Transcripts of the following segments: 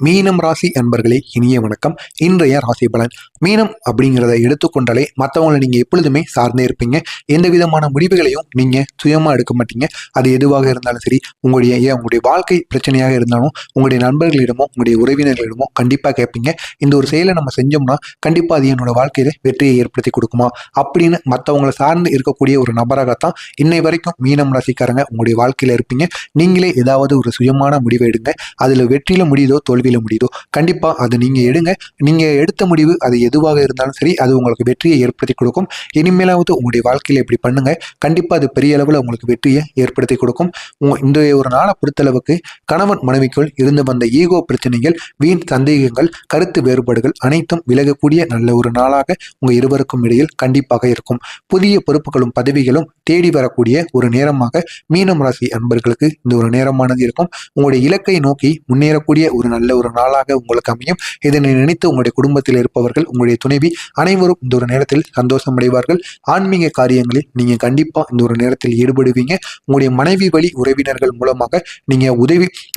மீனம் ராசி அன்பர்களே, இனிய வணக்கம். இன்றைய ராசி பலன். மீனம் அப்படிங்கிறத எடுத்துக்கொண்டாலே மற்றவங்களை நீங்க எப்பொழுதுமே சார்ந்தே இருப்பீங்க. எந்த விதமான முடிவுகளையும் நீங்க சுயமா எடுக்க மாட்டீங்க. அது எதுவாக இருந்தாலும் சரி, உங்களுடைய வாழ்க்கை பிரச்சனையாக இருந்தாலும் உங்களுடைய நண்பர்களிடமோ உங்களுடைய உறவினர்களிடமோ கண்டிப்பா கேட்பீங்க. இந்த ஒரு செயலை நம்ம செஞ்சோம்னா கண்டிப்பா அது என்னோட வாழ்க்கையில வெற்றியை ஏற்படுத்தி கொடுக்குமா அப்படின்னு மற்றவங்களை சார்ந்து இருக்கக்கூடிய ஒரு நபராகத்தான் இன்னை வரைக்கும் மீனம் ராசிக்காரங்க உங்களுடைய வாழ்க்கையில இருப்பீங்க. நீங்களே ஏதாவது ஒரு சுயமான முடிவை எடுங்க. அதுல வெற்றியில முடியுதோ தோல்வியில முடியுதோ கண்டிப்பா அது நீங்க எடுங்க. நீங்க எடுத்த முடிவு அது எதுவாக இருந்தாலும் சரி, அது உங்களுக்கு வெற்றியை ஏற்படுத்தி கொடுக்கும். இனிமேலாவது உங்களுடைய வாழ்க்கையில இப்படி பண்ணுங்க. கண்டிப்பா அது பெரிய அளவில் உங்களுக்கு வெற்றியை ஏற்படுத்தி கொடுக்கும். இந்த ஒரு நாளை பொறுத்தளவுக்கு கணவன் மனைவிக்குள் இருந்து வந்த ஈகோ பிரச்சனைகள், வீண் சந்தேகங்கள், கருத்து வேறுபாடுகள் அனைத்தும் விலகக்கூடிய நல்ல ஒரு நாளாக உங்க இருவருக்கும் இடையில் கண்டிப்பாக இருக்கும். புதிய பொறுப்புகளும் பதவிகளும் தேடி வரக்கூடிய ஒரு நேரமாக மீனம் ராசி அன்பர்களுக்கு இந்த ஒரு நேரமானது இருக்கும். உங்களுடைய இலக்கை நோக்கி முன்னேறக்கூடிய ஒரு நல்ல ஒரு நாளாக உங்களுக்கு அமையும். இதனை நினைத்து உங்களுடைய குடும்பத்தில் இருப்பவர்கள், உங்களுடைய துணைவி அனைவரும் இந்த ஒரு நேரத்தில் சந்தோஷம் அடைவார்கள். ஆன்மீக காரியங்களில் நீங்க கண்டிப்பா இந்த ஒரு நேரத்தில் ஈடுபடுவீங்க. உங்களுடைய மனைவி வழி உறவினர்கள் மூலமாக நீங்க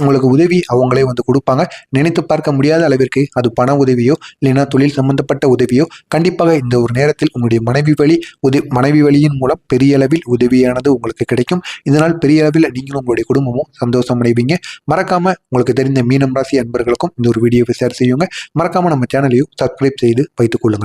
உங்களுக்கு உதவி அவங்களே கொடுப்பாங்க. நினைத்து பார்க்க முடியாத அளவிற்கு அது பண உதவியோ இல்லைன்னா தொழில் சம்பந்தப்பட்ட உதவியோ கண்டிப்பாக இந்த ஒரு நேரத்தில் உங்களுடைய மனைவி வழியின் மூலம் பெரிய அளவில் உதவியானது உங்களுக்கு கிடைக்கும். இதனால் பெரிய அளவில் நீங்களும் உங்களுடைய குடும்பமும் சந்தோஷம் அடைவீங்க. மறக்காம உங்களுக்கு தெரிந்த மீனம் ராசி அன்பர்களுக்கும் இந்த ஒரு வீடியோவை ஷேர் செய்யுங்க. மறக்காம நம்ம சேனலையும் சப்ஸ்கிரைப் செய்து வைத்துக் கொள்ளுங்கள்.